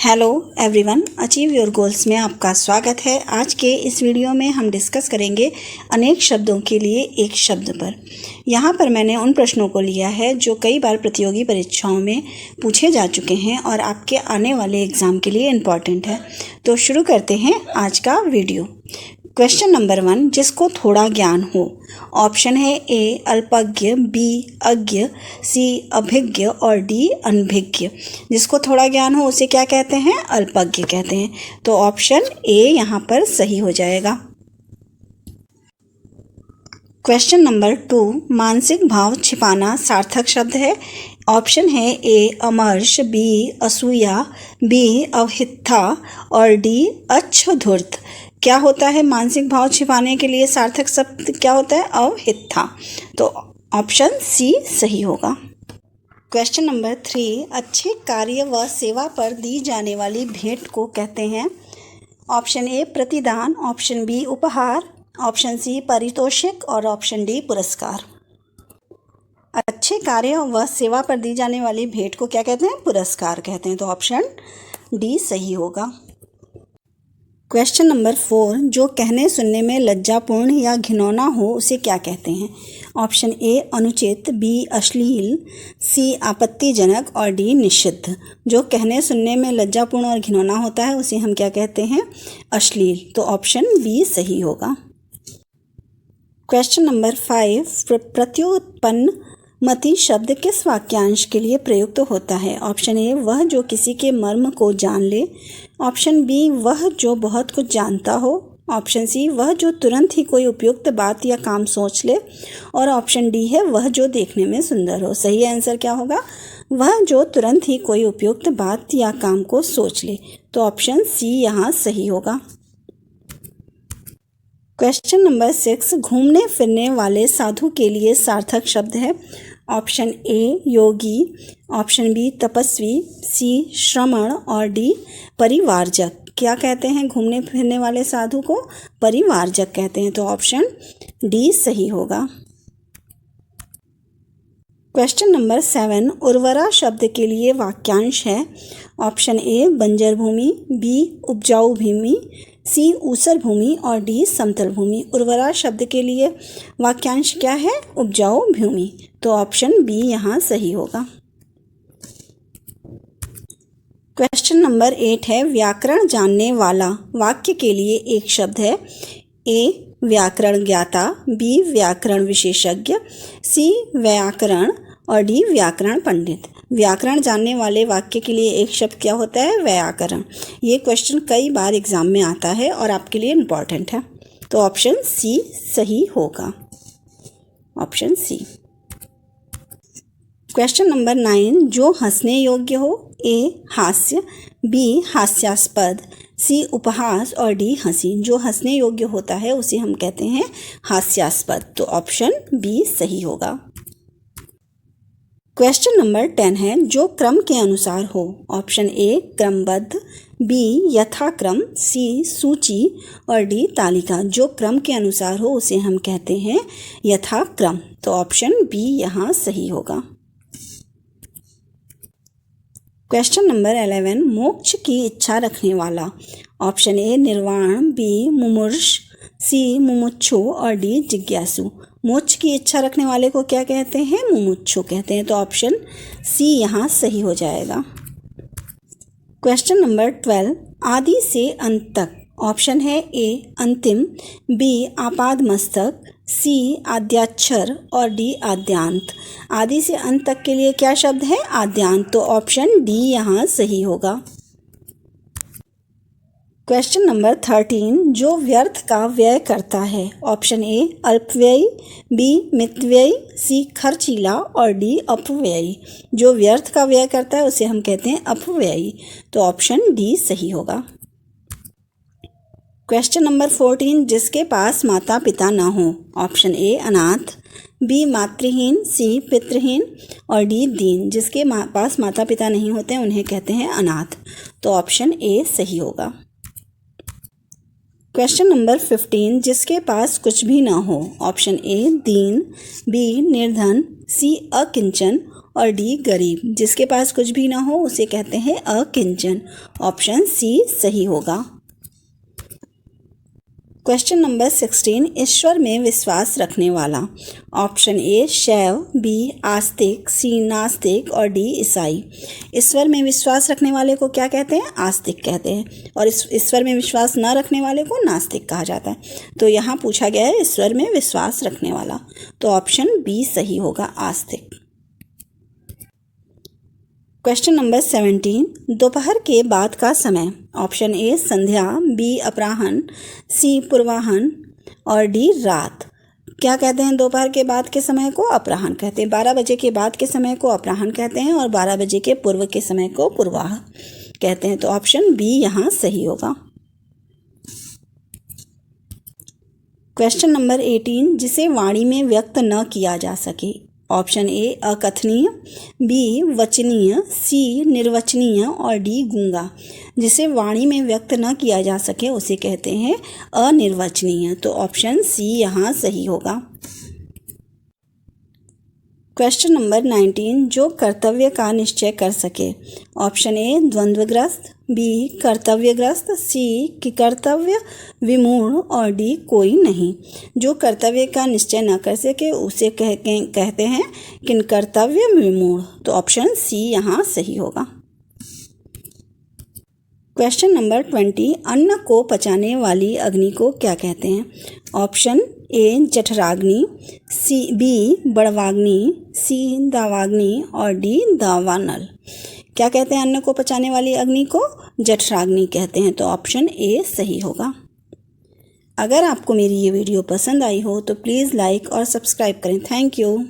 Hello everyone, achieve your goals में आपका स्वागत है। आज के इस वीडियो में हम डिस्कस करेंगे अनेक शब्दों के लिए एक शब्द पर। यहाँ पर मैंने उन प्रश्नों को लिया है जो कई बार प्रतियोगी परीक्षाओं में पूछे जा चुके हैं और आपके आने वाले एग्ज़ाम के लिए इम्पॉर्टेंट है। तो शुरू करते हैं आज का वीडियो। क्वेश्चन नंबर 1, जिसको थोड़ा ज्ञान हो। ऑप्शन है ए अल्पज्ञ, बी अज्ञ, सी अभिज्ञ और डी अनभिज्ञ। जिसको थोड़ा ज्ञान हो उसे क्या कहते हैं? अल्पज्ञ कहते हैं। तो ऑप्शन ए यहाँ पर सही हो जाएगा। क्वेश्चन नंबर 2, मानसिक भाव छिपाना सार्थक शब्द है। ऑप्शन है ए अमर्ष, बी असूया, बी अवहिथा और डी अच्छधूर्त। क्या होता है मानसिक भाव छिपाने के लिए सार्थक शब्द क्या होता है? अवहिथा। तो ऑप्शन सी सही होगा। क्वेश्चन नंबर 3, अच्छे कार्य व सेवा पर दी जाने वाली भेंट को कहते हैं। ऑप्शन ए प्रतिदान, ऑप्शन बी उपहार, ऑप्शन सी पारितोषिक और ऑप्शन डी पुरस्कार। अच्छे कार्य व सेवा पर दी जाने वाली भेंट को क्या कहते हैं? पुरस्कार कहते हैं। तो ऑप्शन डी सही होगा। क्वेश्चन नंबर 4, जो कहने सुनने में लज्जापूर्ण या घिनौना हो उसे क्या कहते हैं? ऑप्शन ए अनुचित, बी अश्लील, सी आपत्तिजनक और डी निषिद्ध। जो कहने सुनने में लज्जापूर्ण और घिनौना होता है उसे हम क्या कहते हैं? अश्लील। तो ऑप्शन बी सही होगा। क्वेश्चन नंबर 5, प्रत्युत्पन्न मति शब्द किस वाक्यांश के लिए प्रयुक्त होता है? ऑप्शन ए वह जो किसी के मर्म को जान ले, ऑप्शन बी वह जो बहुत कुछ जानता हो, ऑप्शन सी वह जो तुरंत ही कोई उपयुक्त बात या काम सोच ले और ऑप्शन डी है वह जो देखने में सुंदर हो। सही आंसर क्या होगा? वह जो तुरंत ही कोई उपयुक्त बात या काम को सोच ले। तो ऑप्शन सी यहाँ सही होगा। क्वेश्चन नंबर 6, घूमने फिरने वाले साधु के लिए सार्थक शब्द है। ऑप्शन ए योगी, ऑप्शन बी तपस्वी, सी श्रमण और डी परिवारजक। क्या कहते हैं घूमने फिरने वाले साधु को? परिवारजक कहते हैं। तो ऑप्शन डी सही होगा। क्वेश्चन नंबर 7, उर्वरा शब्द के लिए वाक्यांश है। ऑप्शन ए बंजर भूमि, बी उपजाऊ भूमि, सी ऊसर भूमि और डी समतल भूमि। उर्वरा शब्द के लिए वाक्यांश क्या है? उपजाऊ भूमि। तो ऑप्शन बी यहाँ सही होगा। क्वेश्चन नंबर 8 है, व्याकरण जानने वाला वाक्य के लिए एक शब्द है। ए व्याकरण ज्ञाता, बी व्याकरण विशेषज्ञ, सी व्याकरण और डी व्याकरण पंडित। व्याकरण जानने वाले वाक्य के लिए एक शब्द क्या होता है? व्याकरण। ये क्वेश्चन कई बार एग्जाम में आता है और आपके लिए इम्पॉर्टेंट है। तो ऑप्शन सी सही होगा। Option C. क्वेश्चन नंबर 9, जो हंसने योग्य हो। ए हास्य, बी हास्यास्पद, सी उपहास और डी हंसी। जो हंसने योग्य होता है उसे हम कहते हैं हास्यास्पद। तो ऑप्शन बी सही होगा। क्वेश्चन नंबर 10 है, जो क्रम के अनुसार हो। ऑप्शन ए क्रमबद्ध, बी यथाक्रम, सी सूची और डी तालिका। जो क्रम के अनुसार हो उसे हम कहते हैं यथाक्रम। तो ऑप्शन बी यहाँ सही होगा। क्वेश्चन नंबर 11, मोक्ष की इच्छा रखने वाला। ऑप्शन ए निर्वाण, बी मुमुर्ष, सी मुमुक्षु और डी जिज्ञासु। मोक्ष की इच्छा रखने वाले को क्या कहते हैं? मुमुक्षु कहते हैं। तो ऑप्शन सी यहाँ सही हो जाएगा। क्वेश्चन नंबर 12, आदि से अंत तक। ऑप्शन है ए अंतिम, बी आपाद मस्तक, सी आद्याक्षर और डी आद्यांत। आदि से अंत तक के लिए क्या शब्द है? आद्यांत। तो ऑप्शन डी यहाँ सही होगा। क्वेश्चन नंबर 13, जो व्यर्थ का व्यय करता है। ऑप्शन ए अल्पव्ययी, बी मितव्ययी, सी खर्चीला और डी अपव्ययी। जो व्यर्थ का व्यय करता है उसे हम कहते हैं अपव्ययी। तो ऑप्शन डी सही होगा। क्वेश्चन नंबर 14, जिसके पास माता पिता ना हो। ऑप्शन ए अनाथ, बी मातृहीन, सी पितृहीन और डी दीन। जिसके पास माता पिता नहीं होते उन्हें कहते हैं अनाथ। तो ऑप्शन ए सही होगा। क्वेश्चन नंबर 15, जिसके पास कुछ भी ना हो। ऑप्शन ए दीन, बी निर्धन, सी अकिंचन और डी गरीब। जिसके पास कुछ भी ना हो उसे कहते हैं अकिंचन। ऑप्शन सी सही होगा। क्वेश्चन नंबर 16, ईश्वर में विश्वास रखने वाला। ऑप्शन ए शैव, बी आस्तिक, सी नास्तिक और डी ईसाई। ईश्वर में विश्वास रखने वाले को क्या कहते हैं? आस्तिक कहते हैं। और इस ईश्वर में विश्वास न रखने वाले को नास्तिक कहा जाता है। तो यहाँ पूछा गया है ईश्वर में विश्वास रखने वाला, तो ऑप्शन बी सही होगा, आस्तिक। क्वेश्चन नंबर 17, दोपहर के बाद का समय। ऑप्शन ए संध्या, बी अपराह्न, सी पूर्वाह्न और डी रात। क्या कहते हैं दोपहर के बाद के समय को? अपराह्न कहते हैं। 12 बजे के बाद के समय को अपराह्न कहते हैं और 12 बजे के पूर्व के समय को पूर्वाह्न कहते हैं। तो ऑप्शन बी यहाँ सही होगा। क्वेश्चन नंबर 18, जिसे वाणी में व्यक्त न किया जा सके। ऑप्शन ए अकथनीय, बी वचनीय, सी निर्वचनीय और डी गूंगा। जिसे वाणी में व्यक्त न किया जा सके उसे कहते हैं अनिर्वचनीय। तो ऑप्शन सी यहाँ सही होगा। क्वेश्चन नंबर 19, जो कर्तव्य का निश्चय कर सके। ऑप्शन ए द्वंद्वग्रस्त, बी कर्तव्यग्रस्त, सी कि कर्तव्य विमूढ़ और डी कोई नहीं। जो कर्तव्य का निश्चय न कर सके उसे कहते हैं किन कर्तव्य विमूढ़। तो ऑप्शन सी यहाँ सही होगा। क्वेश्चन नंबर 20, अन्न को पचाने वाली अग्नि को क्या कहते हैं? ऑप्शन ए जठराग्नि, सी बी बड़वाग्नि, सी दावाग्नि और डी दावानल। क्या कहते हैं अन्न को पचाने वाली अग्नि को? जठराग्नि कहते हैं। तो ऑप्शन ए सही होगा। अगर आपको मेरी ये वीडियो पसंद आई हो तो प्लीज़ लाइक और सब्सक्राइब करें। Thank you.